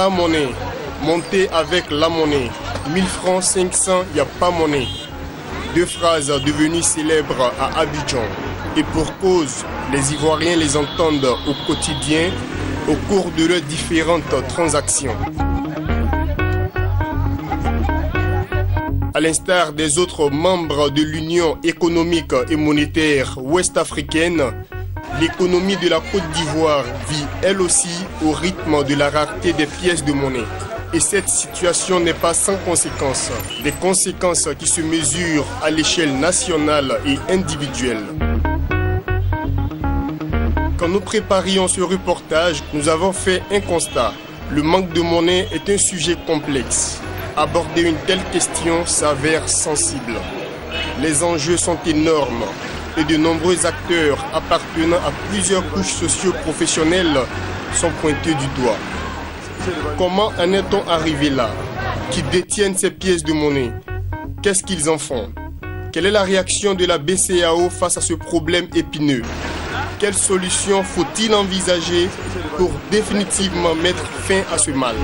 pas monnaie. Montez avec la monnaie. 1000 francs, 500, il n'y a pas monnaie. Deux phrases devenues célèbres à Abidjan. Et pour cause, les Ivoiriens les entendent au quotidien au cours de leurs différentes transactions. À l'instar des autres membres de l'Union économique et monétaire ouest-africaine, l'économie de la Côte d'Ivoire vit elle aussi au rythme de la rareté des pièces de monnaie. Et cette situation n'est pas sans conséquences. Des conséquences qui se mesurent à l'échelle nationale et individuelle. Quand nous préparions ce reportage, nous avons fait un constat. Le manque de monnaie est un sujet complexe. Aborder une telle question s'avère sensible. Les enjeux sont énormes et de nombreux acteurs appartenant à plusieurs couches socio-professionnelles sont pointés du doigt. Comment en est-on arrivé là? Qui détiennent ces pièces de monnaie? Qu'est-ce qu'ils en font? Quelle est la réaction de la BCEAO face à ce problème épineux? Quelles solutions faut-il envisager pour définitivement mettre fin à ce mal?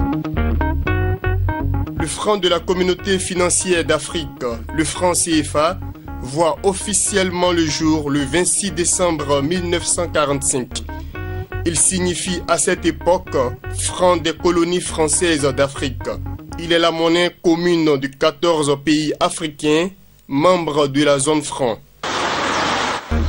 Le franc de la Communauté financière d'Afrique, le franc CFA, voit officiellement le jour le 26 décembre 1945. Il signifie à cette époque franc des colonies françaises d'Afrique. Il est la monnaie commune de 14 pays africains, membres de la zone franc.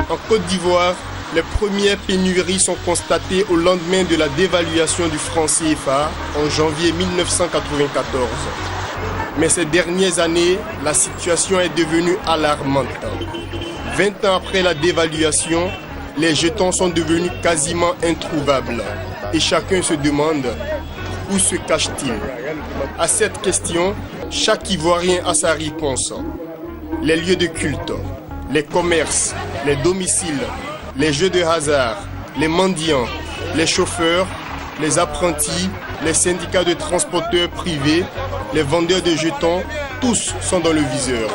En Côte d'Ivoire, les premières pénuries sont constatées au lendemain de la dévaluation du franc CFA en janvier 1994. Mais ces dernières années, la situation est devenue alarmante. 20 ans après la dévaluation, les jetons sont devenus quasiment introuvables. Et chacun se demande où se cache-t-il. À cette question, chaque Ivoirien a sa réponse. Les lieux de culte, les commerces, les domiciles, les jeux de hasard, les mendiants, les chauffeurs, les apprentis, les syndicats de transporteurs privés, les vendeurs de jetons, tous sont dans le viseur.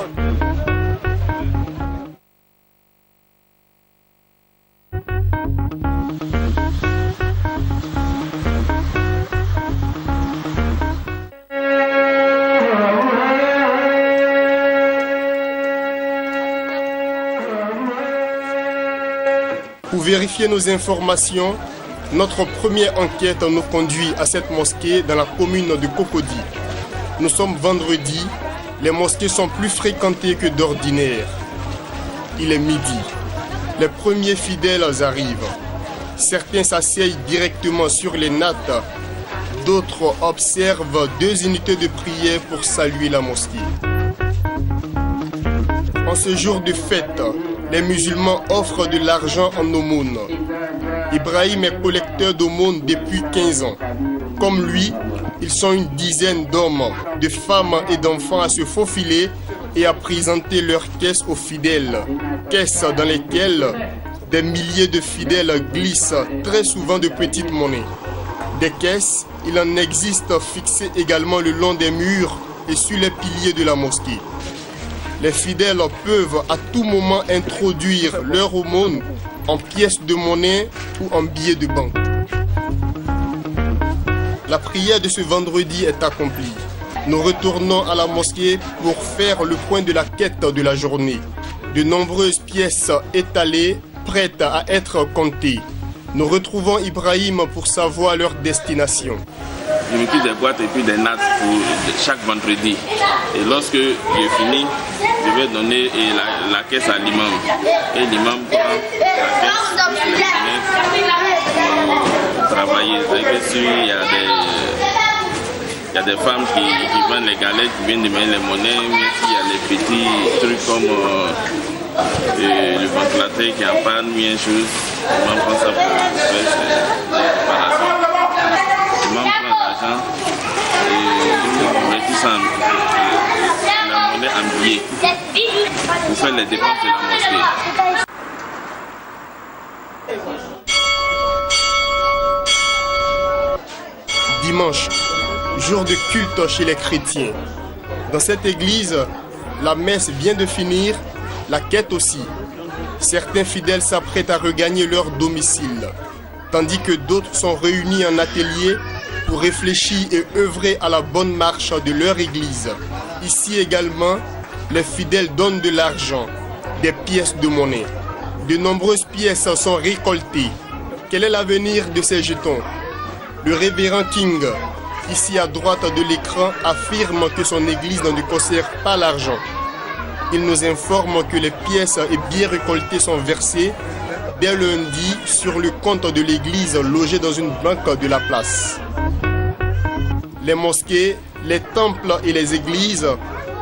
Pour vérifier nos informations, notre première enquête nous conduit à cette mosquée dans la commune de Cocody. Nous sommes vendredi, les mosquées sont plus fréquentées que d'ordinaire. Il est midi. Les premiers fidèles arrivent. Certains s'asseyent directement sur les nattes. D'autres observent 2 unités de prière pour saluer la mosquée. En ce jour de fête, les musulmans offrent de l'argent en aumône. Ibrahim est collecteur d'aumône depuis 15 ans. Comme lui, ils sont une dizaine d'hommes, de femmes et d'enfants à se faufiler et à présenter leurs caisses aux fidèles. Caisses dans lesquelles des milliers de fidèles glissent très souvent de petites monnaies. Des caisses, il en existe fixées également le long des murs et sur les piliers de la mosquée. Les fidèles peuvent à tout moment introduire leur aumône en pièces de monnaie ou en billets de banque. La prière de ce vendredi est accomplie. Nous retournons à la mosquée pour faire le point de la quête de la journée. De nombreuses pièces étalées, prêtes à être comptées. Nous retrouvons Ibrahim pour savoir leur destination. Je me plie des boîtes et puis des nattes pour chaque vendredi. Et lorsque j'ai fini, je vais donner la caisse à l'imam. Et l'imam prend la caisse pour travailler. Il y a des femmes qui vendent les galettes, qui viennent de mettre les monnaies. Mais il y a les petits trucs comme le ventilateur qui est en panne, bien chose. L'imam prend ça pour faire ses réparations. L'imam prend l'argent et on met tout ça la monnaie en billets pour faire les dépenses de la mosquée. Dimanche, jour de culte chez les chrétiens. Dans cette église, la messe vient de finir, la quête aussi. Certains fidèles s'apprêtent à regagner leur domicile, tandis que d'autres sont réunis en atelier pour réfléchir et œuvrer à la bonne marche de leur église. Ici également, les fidèles donnent de l'argent, des pièces de monnaie. De nombreuses pièces sont récoltées. Quel est l'avenir de ces jetons? Le révérend King, ici à droite de l'écran, affirme que son église ne conserve pas l'argent. Il nous informe que les pièces et billets récoltés sont versés dès lundi sur le compte de l'église logé dans une banque de la place. Les mosquées, les temples et les églises,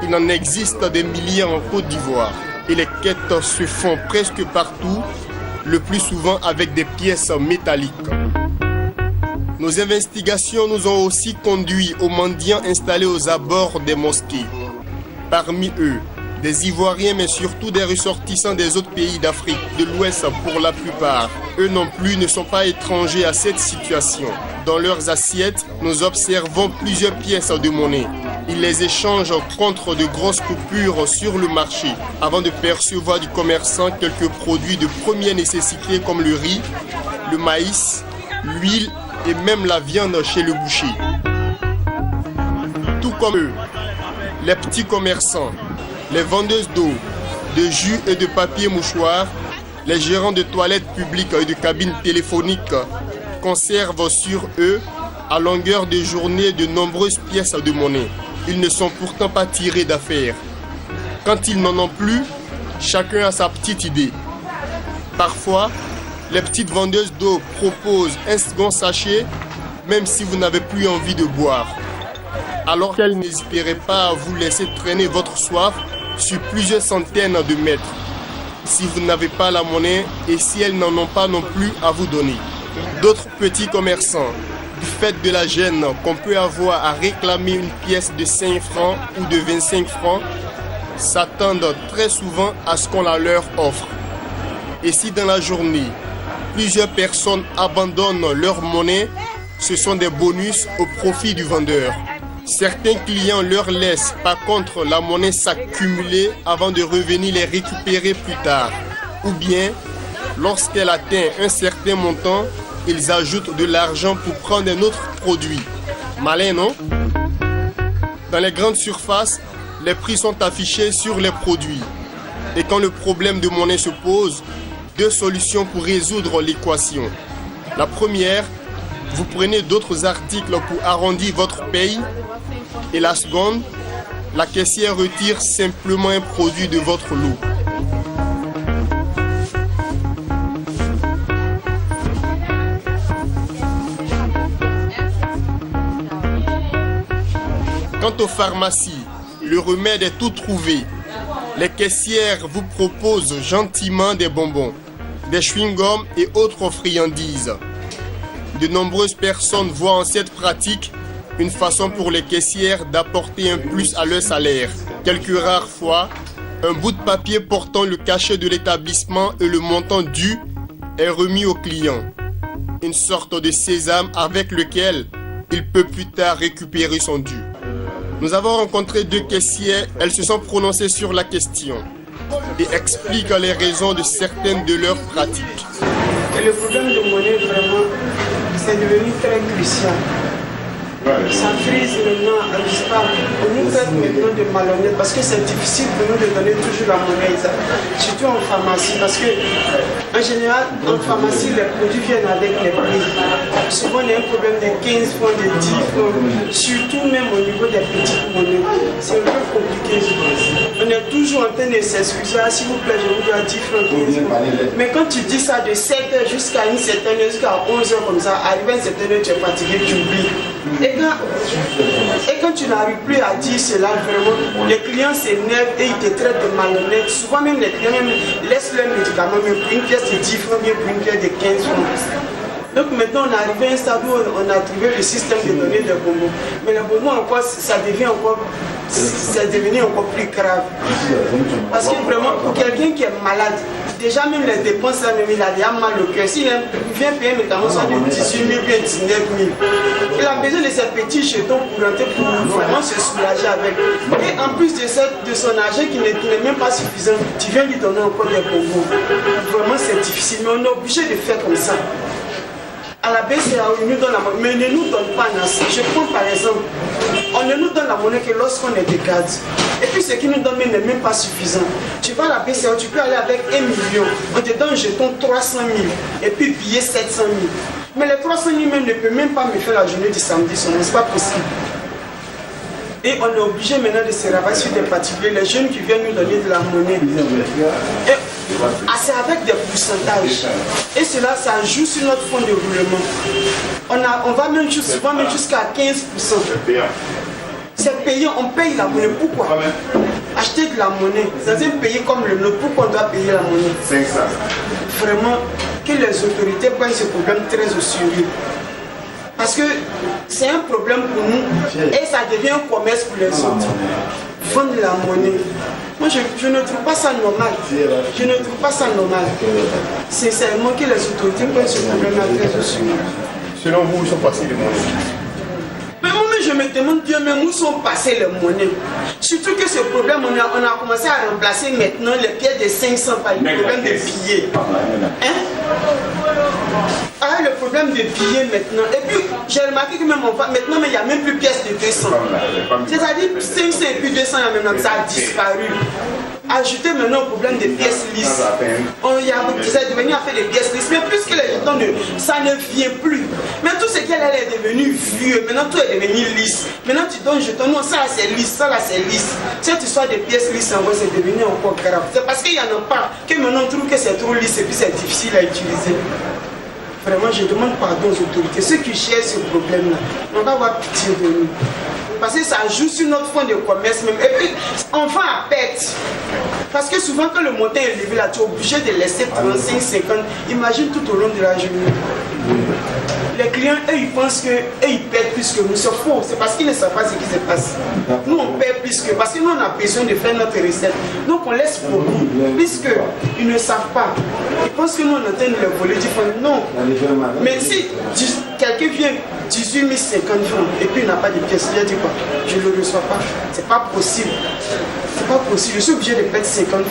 il en existe des milliers en Côte d'Ivoire. Et les quêtes se font presque partout, le plus souvent avec des pièces métalliques. Nos investigations nous ont aussi conduits aux mendiants installés aux abords des mosquées. Parmi eux, des Ivoiriens mais surtout des ressortissants des autres pays d'Afrique de l'Ouest pour la plupart. Eux non plus ne sont pas étrangers à cette situation. Dans leurs assiettes, nous observons plusieurs pièces de monnaie. Ils les échangent contre de grosses coupures sur le marché avant de percevoir du commerçant quelques produits de première nécessité comme le riz, le maïs, l'huile et même la viande chez le boucher. Tout comme eux, les petits commerçants, les vendeuses d'eau, de jus et de papier mouchoir, les gérants de toilettes publiques et de cabines téléphoniques conservent sur eux à longueur de journée de nombreuses pièces de monnaie. Ils ne sont pourtant pas tirés d'affaires. Quand ils n'en ont plus, chacun a sa petite idée. Parfois, les petites vendeuses d'eau proposent un second sachet, même si vous n'avez plus envie de boire. Alors qu'elles n'hésiteraient pas à vous laisser traîner votre soif sur plusieurs centaines de mètres. Si vous n'avez pas la monnaie et si elles n'en ont pas non plus à vous donner. D'autres petits commerçants, du fait de la gêne qu'on peut avoir à réclamer une pièce de 5 francs ou de 25 francs, s'attendent très souvent à ce qu'on la leur offre. Et si dans la journée, plusieurs personnes abandonnent leur monnaie, ce sont des bonus au profit du vendeur. Certains clients leur laissent par contre la monnaie s'accumuler avant de revenir les récupérer plus tard. Ou bien, lorsqu'elle atteint un certain montant, ils ajoutent de l'argent pour prendre un autre produit. Malin, non? Dans les grandes surfaces, les prix sont affichés sur les produits. Et quand le problème de monnaie se pose, deux solutions pour résoudre l'équation. La première, vous prenez d'autres articles pour arrondir votre paye. Et la seconde, la caissière retire simplement un produit de votre lot. Quant aux pharmacies, le remède est tout trouvé. Les caissières vous proposent gentiment des bonbons, des chewing-gums et autres friandises. De nombreuses personnes voient en cette pratique une façon pour les caissières d'apporter un plus à leur salaire. Quelques rares fois, un bout de papier portant le cachet de l'établissement et le montant dû est remis au client. Une sorte de sésame avec lequel il peut plus tard récupérer son dû. Nous avons rencontré deux caissières, elles se sont prononcées sur la question et expliquent les raisons de certaines de leurs pratiques. Et le problème de monnaie, vraiment, c'est devenu très crucial. Ça frise maintenant, on disparaît. On nous traite maintenant de malhonnêtes parce que c'est difficile pour nous de donner toujours la monnaie, surtout en pharmacie. Parce que, en général, en pharmacie, les produits viennent avec les prix. Souvent, il y a un problème de 15 francs, de 10 francs, surtout même au niveau des petites monnaies. C'est un peu compliqué. On est toujours en train de s'excuser. Ah, s'il vous plaît, je vous dois 10 francs, 15 francs. Mais quand tu dis ça de 7h jusqu'à une certaine heure, jusqu'à 11h comme ça, arrivé à une certaine heure, tu es fatigué, tu oublies. Et quand tu n'arrives plus à dire cela, vraiment, les clients s'énervent et ils te traitent de malhonnête. Souvent même les clients laissent leurs médicaments même pour une pièce de 10 francs, bien pour une pièce de 15 francs. Donc maintenant on est arrivé à un stade où on a trouvé le système de donner des bonbons. Mais les bonbons encore, ça devient encore, c'est devenu encore plus grave. Parce que vraiment, pour quelqu'un qui est malade, déjà même les dépenses, là, même, il a déjà mal au cœur. S'il vient payer un médicament, ça de 18 000 bien 19 000. Il a besoin de ces petits jetons pour rentrer, pour vraiment se soulager avec. Et en plus de son argent qui n'est même pas suffisant, tu viens lui donner encore des bonbons. Vraiment c'est difficile, mais on est obligé de faire comme ça. À la BCAO, ils nous donnent la monnaie, mais ils ne nous donnent pas assez. Je prends par exemple, on ne nous donne la monnaie que lorsqu'on est de garde. Et puis ce qu'ils nous donnent n'est même pas suffisant. Tu vas à la BCAO, tu peux aller avec 1 million, on te donne un jeton 300 000 et puis billet 700 000. Mais les 300 000 même ne peuvent même pas me faire la journée du samedi, ce n'est pas possible. Et on est obligé maintenant de se rabattre sur des particuliers, les jeunes qui viennent nous donner de la monnaie. Et c'est avec des pourcentages. Et cela, ça joue sur notre fonds de roulement. On va même jusqu'à 15%. C'est payé, on paye la monnaie. Pourquoi? Acheter de la monnaie dans un pays comme le nôtre, pourquoi on doit payer la monnaie? 500. Vraiment, que les autorités prennent ce problème très au sérieux. Parce que c'est un problème pour nous et ça devient un commerce pour les autres. Vendre la monnaie. Moi, je ne trouve pas ça normal. Je ne trouve pas ça normal. Sincèrement, que les autorités prennent ce problème-là très au sérieux. Selon vous, où sont passées les monnaies? Mais moi, je me demande bien même où sont passées les monnaies. Surtout que ce problème, on a commencé à remplacer maintenant les pièces de 500 par le problème des billets. Hein? Ah, le problème des billets maintenant. Et puis, j'ai remarqué que même maintenant, il n'y a même plus de pièces de 200. C'est-à-dire 500 et puis 200, maintenant, ça a disparu. Ajouter maintenant au problème des pièces lisses. C'est devenu à faire des pièces lisses. Mais plus que les jetons, ça ne vient plus. Mais tout ce qui est devenu vieux. Maintenant, tout est devenu lisse. Maintenant, tu donnes un jeton. Non, ça là c'est lisse. Ça là c'est lisse. Cette histoire des pièces lisses, en vrai, c'est devenu encore grave. C'est parce qu'il n'y en a pas que maintenant on trouve que c'est trop lisse et puis c'est difficile à utiliser. Vraiment, je demande pardon aux autorités. Ceux qui cherchent ce problème-là, on va avoir pitié de nous. Parce que ça joue sur notre fonds de commerce même. Et puis, on va à perte. Parce que souvent, quand le montant est élevé là, tu es obligé de laisser 35, 50. Imagine tout au long de la journée. Les clients, eux, ils pensent qu'ils perdent plus que nous. C'est faux. C'est parce qu'ils ne savent pas ce qui se passe. Nous, on perd plus que... Parce que nous, on a besoin de faire notre recette. Donc, on laisse beaucoup. Puisqu'ils ne savent pas. Ils pensent que nous, on entend le voler du fonds. Non. Mais si quelqu'un vient 18 050 francs et puis il n'a pas de pièces, il a dit quoi? Je ne le reçois pas. C'est pas possible. C'est pas possible. Je suis obligé de perdre 50 francs.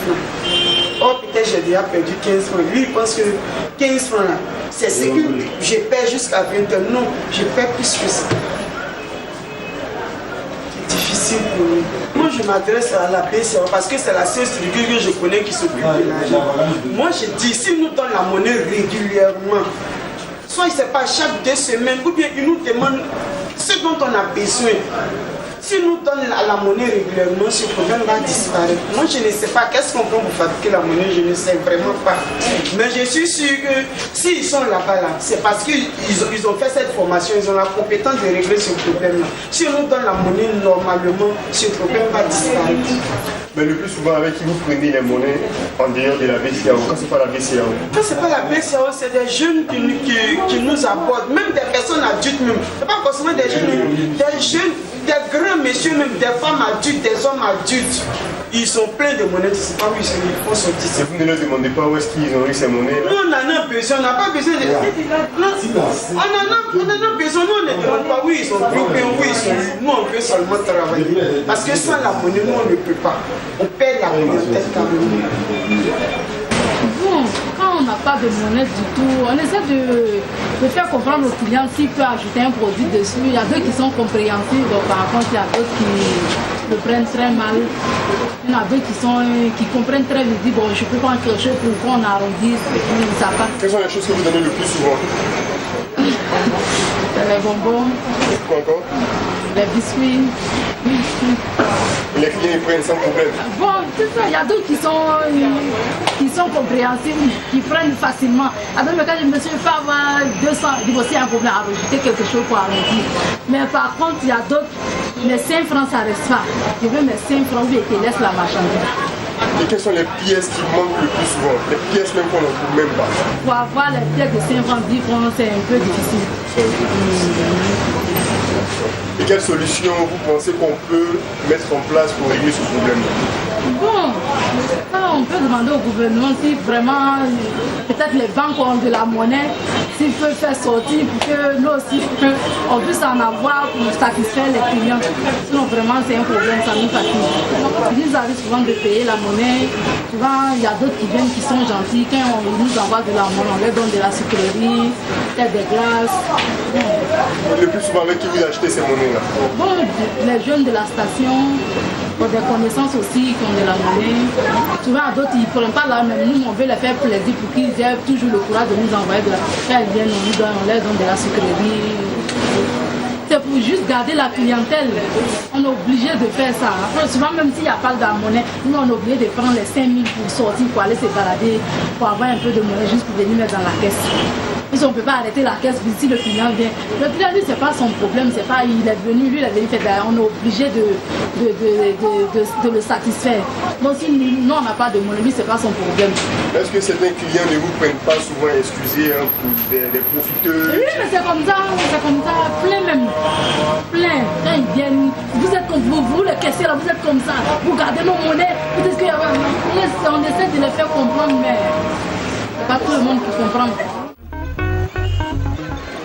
Oh, peut-être j'ai déjà perdu 15 francs. Lui, il pense que 15 francs là, c'est ce que je perds jusqu'à 20 heures. Non, je perds plus que ça. C'est difficile pour nous. Moi, je m'adresse à la BCAO parce que c'est la seule structure que je connais qui s'occupe de l'argent. Moi, je dis, s'ils nous donnent la monnaie régulièrement, soit il ne sait pas chaque 2 semaines, ou bien ils nous demandent ce dont on a besoin. S'ils nous donnent la monnaie régulièrement, ce problème va disparaître. Moi, je ne sais pas qu'est-ce qu'on peut pour fabriquer la monnaie, je ne sais vraiment pas. Mais je suis sûr que s'ils sont là-bas, c'est parce qu'ils ont fait cette formation, ils ont la compétence de régler ce problème-là. S'ils nous donnent la monnaie normalement, ce problème va disparaître. Mais le plus souvent, avec qui vous prenez les monnaies en dehors de la BCAO, quand c'est pas la BCAO? Quand c'est pas la BCAO, c'est des jeunes qui nous abordent, même des personnes adultes même. C'est pas forcément des jeunes, des grands messieurs même, des femmes adultes, des hommes adultes. Ils sont pleins de monnaies, tu sais pas où ils font sortir. Et vous ne leur demandez pas où est-ce qu'ils ont eu ces monnaies là? Nous on en a besoin, on n'a pas besoin de... On en a besoin, nous on ne demande pas où ils sont plus, où ils sont. Nous on veut seulement travailler. Parce que sans la monnaie, nous on ne peut pas. On perd la clientèle carrément. Bon, quand on n'a pas de monnaie du tout, on essaie de faire comprendre aux clients s'il peut ajouter un produit dessus. Il y a d'autres qui sont compréhensifs, donc par contre il y a d'autres qui le prennent très mal. Il y en a d'autres qui comprennent très vite, disent bon je peux prendre quelque chose pour qu'on arrondisse et puis ça passe. Quelles sont les choses que vous donnez le plus souvent? Les bonbons. Quoi encore? Les biscuits. Les clients ils prennent sans problème. Bon, c'est ça, il y a d'autres qui sont compréhensifs, qui prennent facilement. Alors, quand je me suis fait avoir 200, il y a un problème à rajouter quelque chose pour arrondir. Mais par contre, il y a d'autres, mes 5 francs, ça reste pas. Je veux mes 5 francs, oui, et te laisse la marchandise. Et quelles sont les pièces qui manquent le plus souvent? Les pièces même qu'on ne trouve même pas. Pour avoir les pièces de 5 francs, 10 francs, c'est un peu difficile. Et quelle solution vous pensez qu'on peut mettre en place pour régler ce problème? Bon, on peut demander au gouvernement si vraiment, peut-être les banques ont de la monnaie, s'il peut faire sortir pour que nous aussi on puisse en avoir pour satisfaire les clients. Sinon vraiment c'est un problème, ça nous fatigue. Il nous arrive souvent de payer la monnaie. Souvent il y a d'autres qui viennent qui sont gentils. Quand on nous envoie de la monnaie, on leur donne de la sucrerie, peut-être des glaces. Le plus souvent avec qui vous achetez ces monnaies-là? Bon, les jeunes de la station, pour des connaissances aussi qui ont de la monnaie. Souvent d'autres ils ne prennent pas la même. Nous on veut les faire plaisir pour qu'ils aient toujours le courage de nous envoyer de la. Quand ils viennent, on leur donne de la sucrerie. C'est pour juste garder la clientèle. On est obligé de faire ça. Après, souvent même s'il n'y a pas de la monnaie, nous on est obligé de prendre les 5 000 pour sortir, pour aller se balader, pour avoir un peu de monnaie juste pour venir mettre dans la caisse. Si on ne peut pas arrêter la caisse si le client vient. Le client, lui, ce n'est pas son problème, c'est pas, il est venu, lui, il est venu faire derrière. On est obligé de le satisfaire. Donc si nous, on n'a pas de monnaie, lui, ce n'est pas son problème. Est-ce que certains clients ne vous prennent pas souvent, excusez, hein, pour des profiteurs? Oui, mais c'est comme ça, plein même. Plein. Quand ils viennent, vous êtes comme vous les caissiers, là, vous êtes comme ça. Vous gardez nos monnaies, vous dites on essaie de les faire comprendre, mais c'est pas tout le monde qui comprend.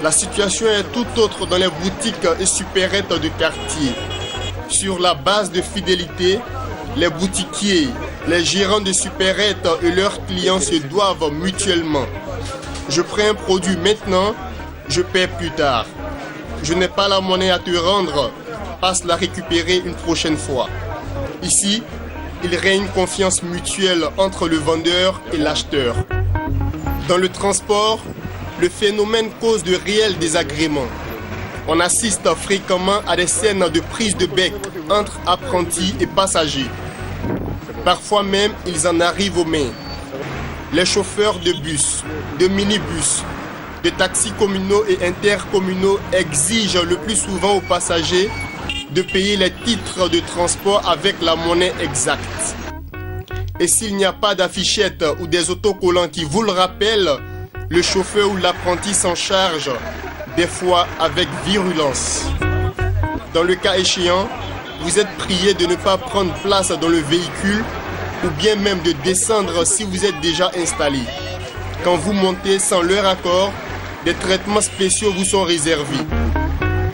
La situation est tout autre dans les boutiques et supérettes de quartier. Sur la base de fidélité, les boutiquiers, les gérants de supérettes et leurs clients se doivent mutuellement. Je prends un produit maintenant, je paie plus tard. Je n'ai pas la monnaie à te rendre, passe la récupérer une prochaine fois. Ici, il règne confiance mutuelle entre le vendeur et l'acheteur. Dans le transport, le phénomène cause de réels désagréments. On assiste fréquemment à des scènes de prise de bec entre apprentis et passagers. Parfois même, ils en arrivent aux mains. Les chauffeurs de bus, de minibus, de taxis communaux et intercommunaux exigent le plus souvent aux passagers de payer les titres de transport avec la monnaie exacte. Et s'il n'y a pas d'affichette ou des autocollants qui vous le rappellent, le chauffeur ou l'apprenti s'en charge, des fois avec virulence. Dans le cas échéant, vous êtes prié de ne pas prendre place dans le véhicule ou bien même de descendre si vous êtes déjà installé. Quand vous montez sans leur accord, des traitements spéciaux vous sont réservés.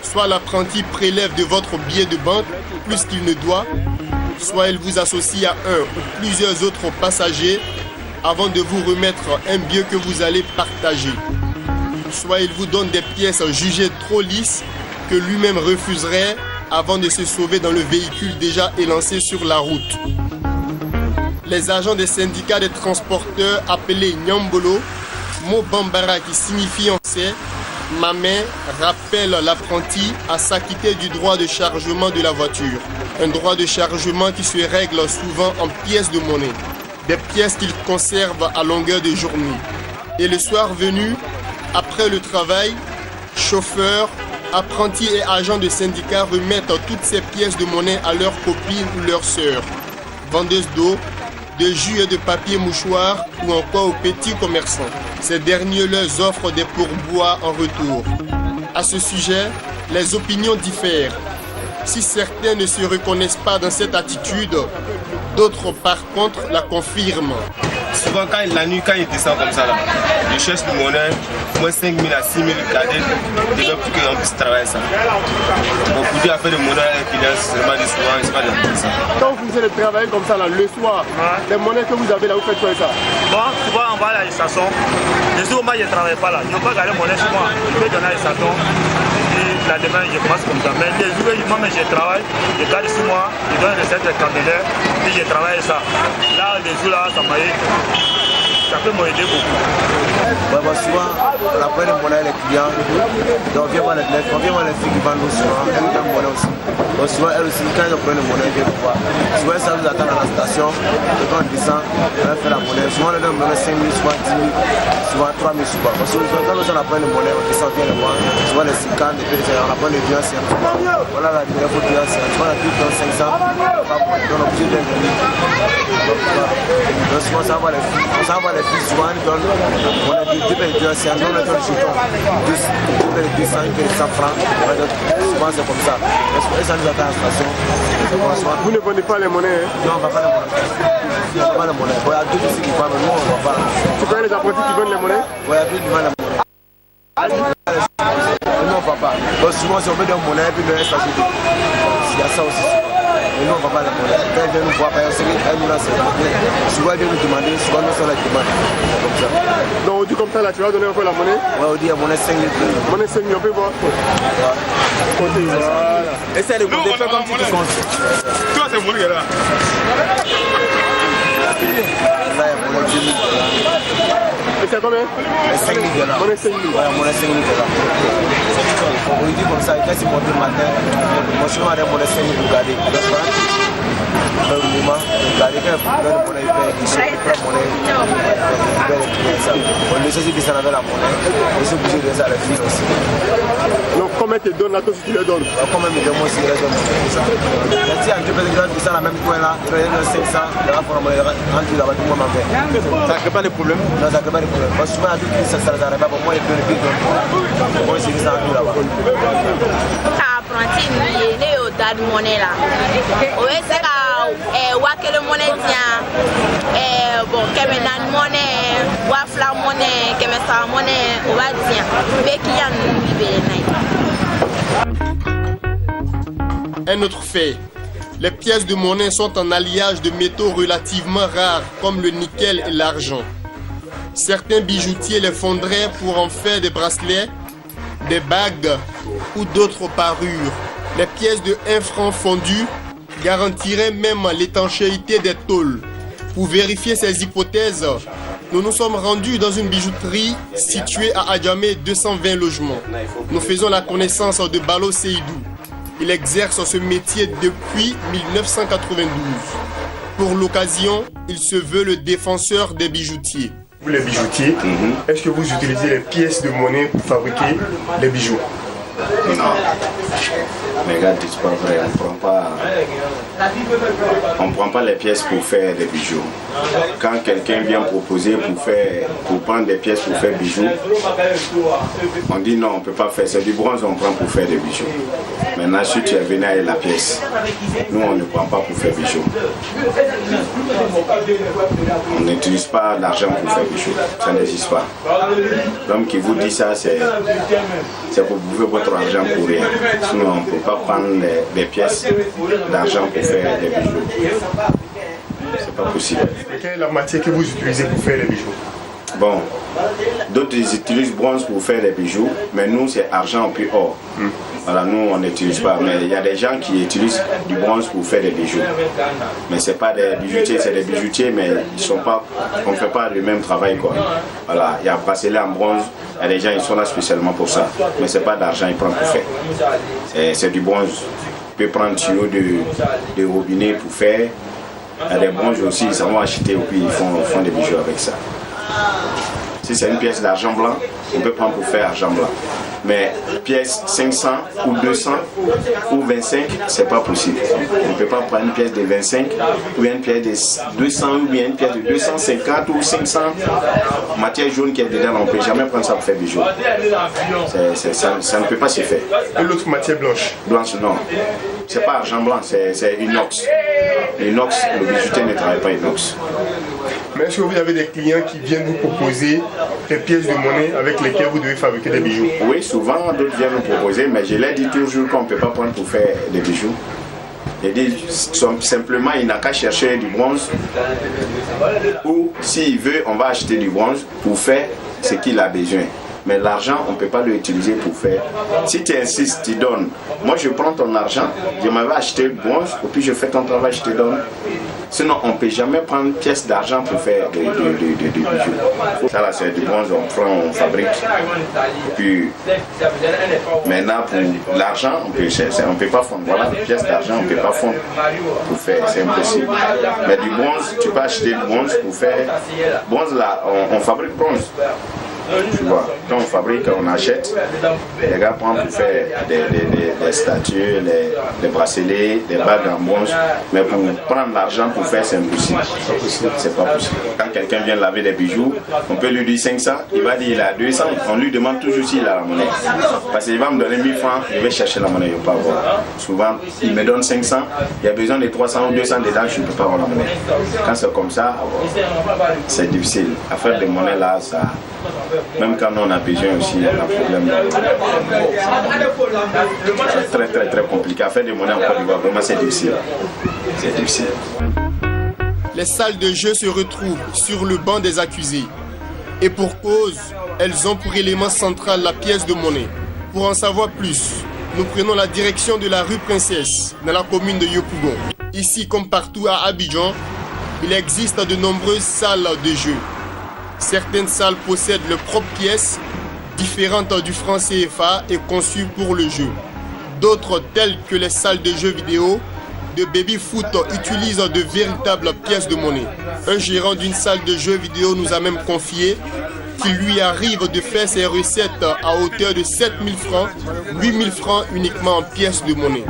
Soit l'apprenti prélève de votre billet de banque plus qu'il ne doit, soit il vous associe à un ou plusieurs autres passagers avant de vous remettre un billet que vous allez partager. Soit il vous donne des pièces jugées trop lisses que lui-même refuserait avant de se sauver dans le véhicule déjà élancé sur la route. Les agents des syndicats des transporteurs appelés Nyambolo, mot bambara qui signifie en français ma main, rappellent l'apprenti à s'acquitter du droit de chargement de la voiture. Un droit de chargement qui se règle souvent en pièces de monnaie. Des pièces qu'ils conservent à longueur de journée. Et le soir venu, après le travail, chauffeurs, apprentis et agents de syndicats remettent toutes ces pièces de monnaie à leurs copines ou leurs sœurs, vendeuses d'eau, de jus et de papier mouchoir ou encore aux petits commerçants. Ces derniers leur offrent des pourboires en retour. À ce sujet, les opinions diffèrent. Si certains ne se reconnaissent pas dans cette attitude, d'autres par contre la confirment. Souvent la nuit, quand il descend comme ça, là, je cherche du monnaie, moins 5 000 à 6 000 gardés, déjà pour qu'on puisse travailler ça. Bon, pour dire affaire de monnaie, les clients, c'est vraiment des souvent, c'est pas de ça. Quand vous allez travailler comme ça, là, le soir, les monnaies que vous avez là, vous faites quoi ça? Bon, souvent on va à la station. Les jours où je ne travaille pas là, je ne peux pas garder mon monnaie chez moi. Je peux donner à la station. Et la demain, je commence comme ça. Mais les jours où moi, je travaille, je garde sur moi, je donne une recette de camionneur, et je travaille ça. Là, les jours là, ça m'a aidé. Ça peut m'aider beaucoup. Ouais, bah souvent, on apprend les monnaies les clients. Donc, on vient voir les filles qui vendent nous souvent, elles nous donnent monnaie aussi. Donc, souvent, elles aussi, quand elles prennent les monnaies, elles viennent nous voir. Souvent, ça nous attend à la station. Et quand on descend, on fait la monnaie. Souvent, on leur donne 5 000, souvent 10 000, souvent 3 000 souvent. Parce que quand on apprend les monnaies, on descend, on vient les voir. Souvent, les 50, on apprend les viands, c'est voilà la dernière fois de viands, c'est souvent la plus de 500. Donc, on obligé de venir. Donc, souvent, ça va les filles. Ça va les filles, souvent, on a des deux c'est un nom de jetons. 200, 100 francs. Souvent, c'est comme ça. Parce que ça nous attend à la station. Vous ne vendez pas les monnaies, hein? Non, on ne va pas les monnaies. On ne va pas les monnaies. Il y a deux ici qui vendent, mais nous, on ne va pas. Tu connais les apprentis qui vendent les monnaies? Oui, il y a deux qui vendent les monnaies. Non, on va pas. Bon, souvent, si on veut de monnaie, puis le reste, il y a ça aussi. Mais nous, on ne va pas la monnaie. Quand ils viennent nous voir, c'est qu'elle nous lance. Souvent, ils viennent nous demander, souvent, nous, on la demande. Comme ça. Donc, on dit comme ça, là, tu vas donner un peu la monnaie? Ouais, on dit la monnaie 5 litres. Monnaie 5 000, on peut voir. Voilà. Essaye de compter, fais comme si tu comptes. Toi, c'est mon gars là. Là, il y a monnaie 10 000. Et c'est combien? 5 litres là. Monnaie 5 000. Ouais, monnaie 5 litres là. On lui dit comme ça, quand c'est monté le matin, moi je suis allé monnaie 5 litres pour garder. Au moment, garder quand il monnaie, il fait monnaie. On les sait que ça avait la monnaie. On s'est obligé de ça à la fille aussi. Donc, combien tu donnes là, toi, si tu les donnes? Combien me donne moi aussi, je les donne. Si un peu de gens qui sont à la même coin là, il y a 500, il y a pour la monnaie, rentre là-bas, tout le monde en fait. Ça ne crée pas de problème? Non, ça ne crée pas de problème. Parce que souvent, ça ne s'arrête pas. Pour moi, il y a plus de donc, moi, c'est ça là-bas. Apprenti, il est au tas de monnaie là. Oui, c'est que le monnaie tient. Bon, que maintenant monnaie, wafla monnaie, que maintenant monnaie, on va dire. Mais qui a nous Un autre fait. Les pièces de monnaie sont en alliage de métaux relativement rares comme le nickel et l'argent. Certains bijoutiers les fondraient pour en faire des bracelets, des bagues ou d'autres parures. Les pièces de 1 franc fondues garantiraient même l'étanchéité des tôles. Pour vérifier ces hypothèses, nous nous sommes rendus dans une bijouterie située à Adjamé, 220 logements. Nous faisons la connaissance de Balo Seydou. Il exerce ce métier depuis 1992. Pour l'occasion, il se veut le défenseur des bijoutiers. Vous les bijoutiers, est-ce que vous utilisez les pièces de monnaie pour fabriquer les bijoux? Non. Les gars disent pas vrai, on ne prend pas les pièces pour faire des bijoux. Quand quelqu'un vient proposer pour prendre des pièces pour faire bijoux, on dit non, on ne peut pas faire. C'est du bronze on prend pour faire des bijoux. Maintenant, si tu es venu avec la pièce, nous on ne prend pas pour faire bijoux. On n'utilise pas l'argent pour faire bijoux. Ça n'existe pas. L'homme qui vous dit ça, c'est pour bouffer votre argent pour rien. Sinon, on ne peut pas prendre des pièces d'argent pour faire des bijoux. C'est pas possible. Quelle est la matière que vous utilisez pour faire les bijoux? Bon, d'autres ils utilisent bronze pour faire des bijoux, mais nous c'est argent puis or. Voilà, nous on n'utilise pas, mais il y a des gens qui utilisent du bronze pour faire des bijoux. Mais c'est pas des bijoutiers, c'est des bijoutiers, mais ils sont pas, on ne fait pas le même travail quoi. Voilà, il y a bracelet en bronze, il y a des gens ils sont là spécialement pour ça, mais c'est pas d'argent ils prennent pour faire. C'est du bronze. Tu peux prendre tuyau de robinet pour faire. Il y a des bronzes aussi, ils vont acheter et puis ils font des bijoux avec ça. Si c'est une pièce d'argent blanc, on peut prendre pour faire argent blanc. Mais pièce 500 ou 200 ou 25, c'est pas possible. On ne peut pas prendre une pièce de 25 ou une pièce de 200 ou bien une pièce de 250 ou 500. Matière jaune qui est dedans, on ne peut jamais prendre ça pour faire bijoux. Ça ne peut pas se faire. Et l'autre matière blanche? Blanche, non. C'est pas argent blanc, c'est inox. L'inox, le bijoutier ne travaille pas inox. Mais est-ce que vous avez des clients qui viennent vous proposer des pièces de monnaie avec lesquelles vous devez fabriquer des bijoux? Oui, souvent d'autres viennent nous proposer, mais je leur dis toujours qu'on ne peut pas prendre pour faire des bijoux. Je dis simplement, il n'a qu'à chercher du bronze. Ou s'il veut, on va acheter du bronze pour faire ce qu'il a besoin. Mais l'argent, on ne peut pas l'utiliser pour faire. Si tu insistes, tu donnes. Moi, je prends ton argent, je m'avais acheté le bronze, et puis je fais ton travail, je te donne. Sinon, on ne peut jamais prendre une pièce d'argent pour faire des bijoux. Ça, là, c'est du bronze, on fabrique. Et puis, maintenant, pour l'argent, on ne peut pas fondre. Voilà, une pièce d'argent, on ne peut pas fondre pour faire. C'est impossible. Mais du bronze, tu peux acheter du bronze pour faire. Bronze, là, on fabrique bronze. Tu vois, quand on fabrique, on achète, les gars prennent pour faire des statues, des bracelets, des bagues en bronze, mais pour prendre l'argent pour faire, c'est impossible. C'est pas possible. Quand quelqu'un vient laver des bijoux, on peut lui dire 500, il va dire il a 200, on lui demande toujours s'il a la monnaie. Parce qu'il va me donner 1000 francs, je vais chercher la monnaie, je ne peux pas avoir. Souvent, il me donne 500, il y a besoin de 300 ou 200 dedans, je ne peux pas avoir la monnaie. Quand c'est comme ça, c'est difficile. À faire des monnaies là, Même quand on a besoin aussi, il y a un problème. C'est très compliqué. À faire des monnaies en Côte d'Ivoire, vraiment c'est difficile. C'est difficile. Les salles de jeu se retrouvent sur le banc des accusés. Et pour cause, elles ont pour élément central la pièce de monnaie. Pour en savoir plus, nous prenons la direction de la rue Princesse, dans la commune de Yopougon. Ici, comme partout à Abidjan, il existe de nombreuses salles de jeu. Certaines salles possèdent leurs propres pièces, différentes du franc CFA et conçues pour le jeu. D'autres, telles que les salles de jeux vidéo, de baby-foot, utilisent de véritables pièces de monnaie. Un gérant d'une salle de jeux vidéo nous a même confié qu'il lui arrive de faire ses recettes à hauteur de 7 000 francs, 8 000 francs uniquement en pièces de monnaie.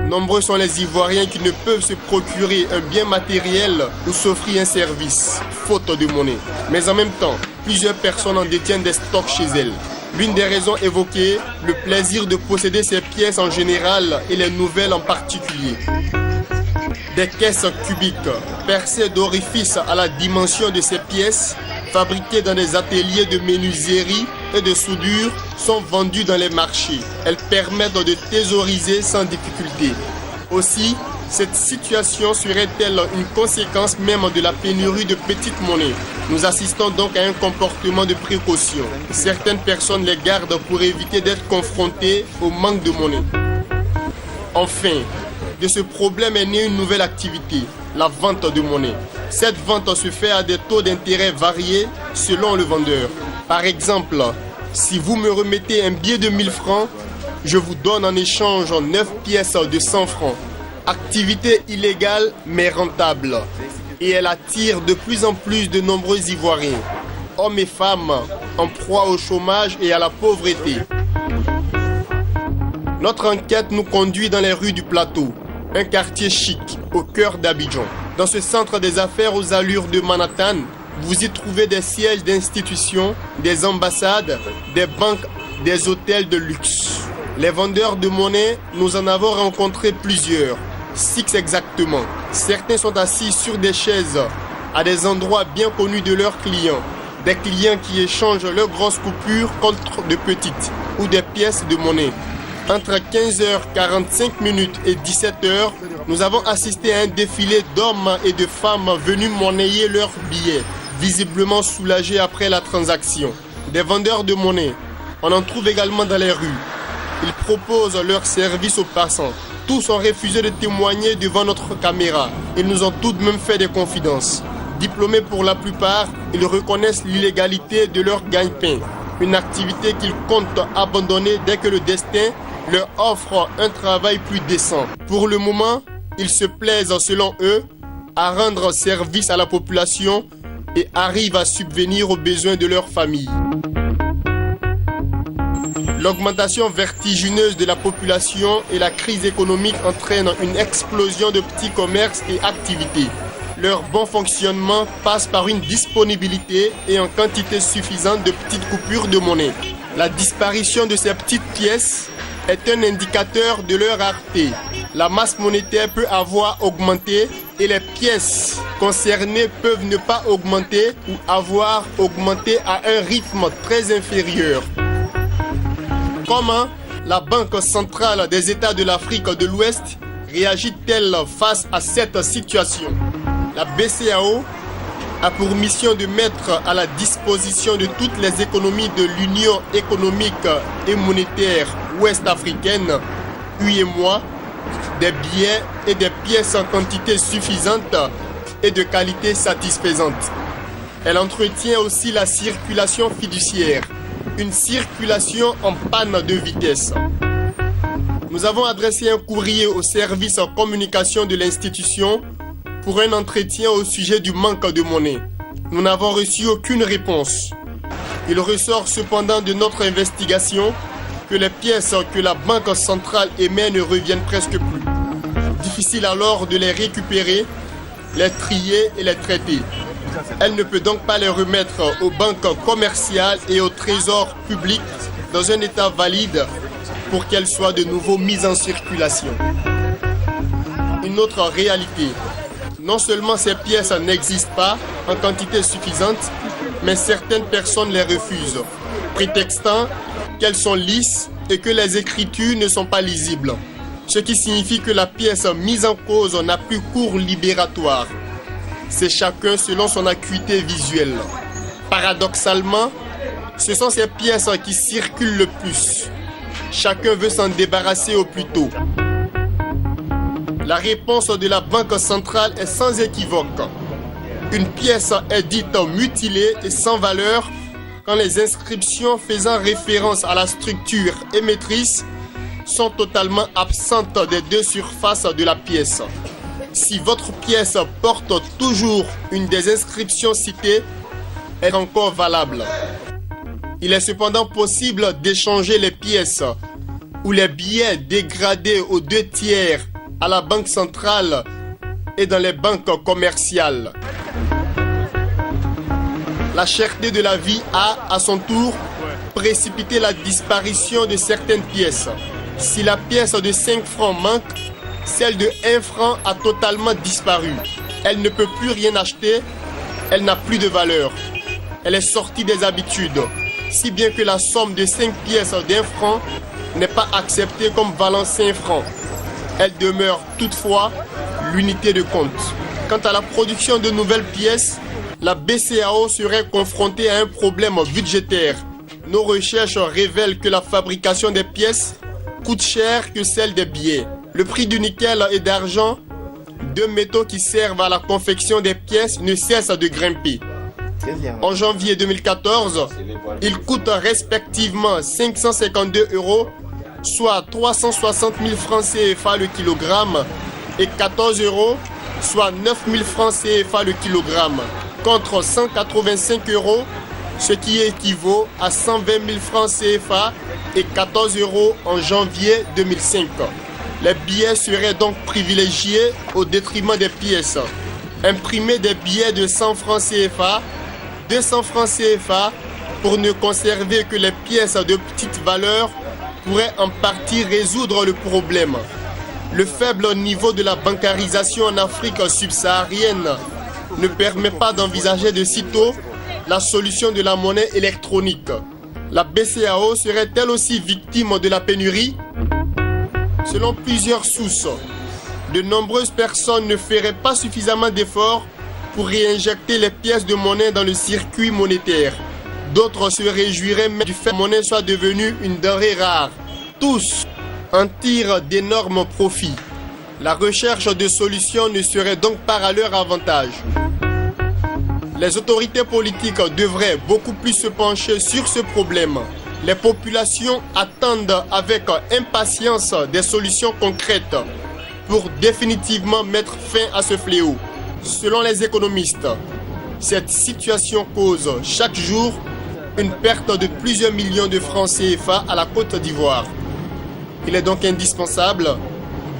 Nombreux sont les Ivoiriens qui ne peuvent se procurer un bien matériel ou s'offrir un service, faute de monnaie. Mais en même temps, plusieurs personnes en détiennent des stocks chez elles. L'une des raisons évoquées, le plaisir de posséder ces pièces en général et les nouvelles en particulier. Des caisses cubiques, percées d'orifices à la dimension de ces pièces, fabriquées dans des ateliers de menuiserie et de soudure, sont vendues dans les marchés. Elles permettent de thésauriser sans difficulté. Aussi, cette situation serait-elle une conséquence même de la pénurie de petites monnaies? Nous assistons donc à un comportement de précaution. Certaines personnes les gardent pour éviter d'être confrontées au manque de monnaie. Enfin, de ce problème est née une nouvelle activité, la vente de monnaie. Cette vente se fait à des taux d'intérêt variés selon le vendeur. Par exemple, si vous me remettez un billet de 1000 francs, je vous donne en échange 9 pièces de 100 francs. Activité illégale mais rentable. Et elle attire de plus en plus de nombreux Ivoiriens, hommes et femmes, en proie au chômage et à la pauvreté. Notre enquête nous conduit dans les rues du Plateau, un quartier chic au cœur d'Abidjan. Dans ce centre des affaires aux allures de Manhattan, vous y trouvez des sièges d'institutions, des ambassades, des banques, des hôtels de luxe. Les vendeurs de monnaie, nous en avons rencontré plusieurs, 6 exactement. Certains sont assis sur des chaises à des endroits bien connus de leurs clients. Des clients qui échangent leurs grosses coupures contre de petites ou des pièces de monnaie. Entre 15h45 et 17h, nous avons assisté à un défilé d'hommes et de femmes venus monnayer leurs billets, visiblement soulagés après la transaction. Des vendeurs de monnaie, on en trouve également dans les rues. Ils proposent leurs services aux passants. Tous ont refusé de témoigner devant notre caméra. Ils nous ont tout de même fait des confidences. Diplômés pour la plupart, ils reconnaissent l'illégalité de leur gagne-pain. Une activité qu'ils comptent abandonner dès que le destin leur offre un travail plus décent. Pour le moment, ils se plaisent, selon eux, à rendre service à la population et arrivent à subvenir aux besoins de leur famille. L'augmentation vertigineuse de la population et la crise économique entraînent une explosion de petits commerces et activités. Leur bon fonctionnement passe par une disponibilité et en quantité suffisante de petites coupures de monnaie. La disparition de ces petites pièces est un indicateur de leur rareté. La masse monétaire peut avoir augmenté et les pièces concernées peuvent ne pas augmenter ou avoir augmenté à un rythme très inférieur. Comment la Banque centrale des États de l'Afrique de l'Ouest réagit-elle face à cette situation? La BCEAO a pour mission de mettre à la disposition de toutes les économies de l'Union économique et monétaire ouest-africaine, UEMOA, des billets et des pièces en quantité suffisante et de qualité satisfaisante. Elle entretient aussi la circulation fiduciaire, une circulation en panne de vitesse. Nous avons adressé un courrier au service en communication de l'institution pour un entretien au sujet du manque de monnaie. Nous n'avons reçu aucune réponse. Il ressort cependant de notre investigation que les pièces que la Banque centrale émet ne reviennent presque plus. Difficile alors de les récupérer, les trier et les traiter. Elle ne peut donc pas les remettre aux banques commerciales et au trésor public dans un état valide pour qu'elles soient de nouveau mises en circulation. Une autre réalité. Non seulement ces pièces n'existent pas en quantité suffisante, mais certaines personnes les refusent, prétextant qu'elles sont lisses et que les écritures ne sont pas lisibles, ce qui signifie que la pièce mise en cause n'a plus cours libératoire. C'est chacun selon son acuité visuelle. Paradoxalement, ce sont ces pièces qui circulent le plus. Chacun veut s'en débarrasser au plus tôt. La réponse de la Banque centrale est sans équivoque. Une pièce est dite mutilée et sans valeur quand les inscriptions faisant référence à la structure émettrice sont totalement absentes des deux surfaces de la pièce. Si votre pièce porte toujours une des inscriptions citées, elle est encore valable. Il est cependant possible d'échanger les pièces ou les billets dégradés aux 2 tiers à la Banque centrale et dans les banques commerciales. La cherté de la vie a, à son tour, précipité la disparition de certaines pièces. Si la pièce de 5 francs manque, celle de 1 franc a totalement disparu. Elle ne peut plus rien acheter, elle n'a plus de valeur. Elle est sortie des habitudes, si bien que la somme de 5 pièces d'1 franc n'est pas acceptée comme valant 5 francs. Elle demeure toutefois l'unité de compte. Quant à la production de nouvelles pièces, la BCAO serait confrontée à un problème budgétaire. Nos recherches révèlent que la fabrication des pièces coûte cher que celle des billets. Le prix du nickel et d'argent, 2 métaux qui servent à la confection des pièces, ne cesse de grimper. En janvier 2014, il coûte respectivement 552 €, soit 360 000 francs CFA le kilogramme, et 14 €, soit 9 000 francs CFA le kilogramme, contre 185 €, ce qui équivaut à 120 000 francs CFA et 14 € en janvier 2005. Les billets seraient donc privilégiés au détriment des pièces. Imprimer des billets de 100 francs CFA, 200 francs CFA, pour ne conserver que les pièces de petite valeur, pourrait en partie résoudre le problème. Le faible niveau de la bancarisation en Afrique subsaharienne ne permet pas d'envisager de sitôt la solution de la monnaie électronique. La BCAO serait-elle aussi victime de la pénurie? Selon plusieurs sources, de nombreuses personnes ne feraient pas suffisamment d'efforts pour réinjecter les pièces de monnaie dans le circuit monétaire. D'autres se réjouiraient même du fait que la monnaie soit devenue une denrée rare. Tous en tirent d'énormes profits. La recherche de solutions ne serait donc pas à leur avantage. Les autorités politiques devraient beaucoup plus se pencher sur ce problème. Les populations attendent avec impatience des solutions concrètes pour définitivement mettre fin à ce fléau. Selon les économistes, cette situation cause chaque jour une perte de plusieurs millions de francs CFA à la Côte d'Ivoire. Il est donc indispensable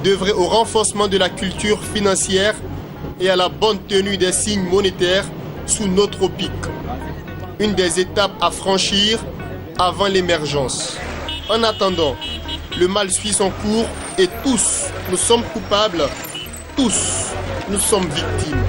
d'œuvrer au renforcement de la culture financière et à la bonne tenue des signes monétaires sous nos tropiques. Une des étapes à franchir avant l'émergence. En attendant, le mal suit son cours et tous, nous sommes coupables, tous, nous sommes victimes.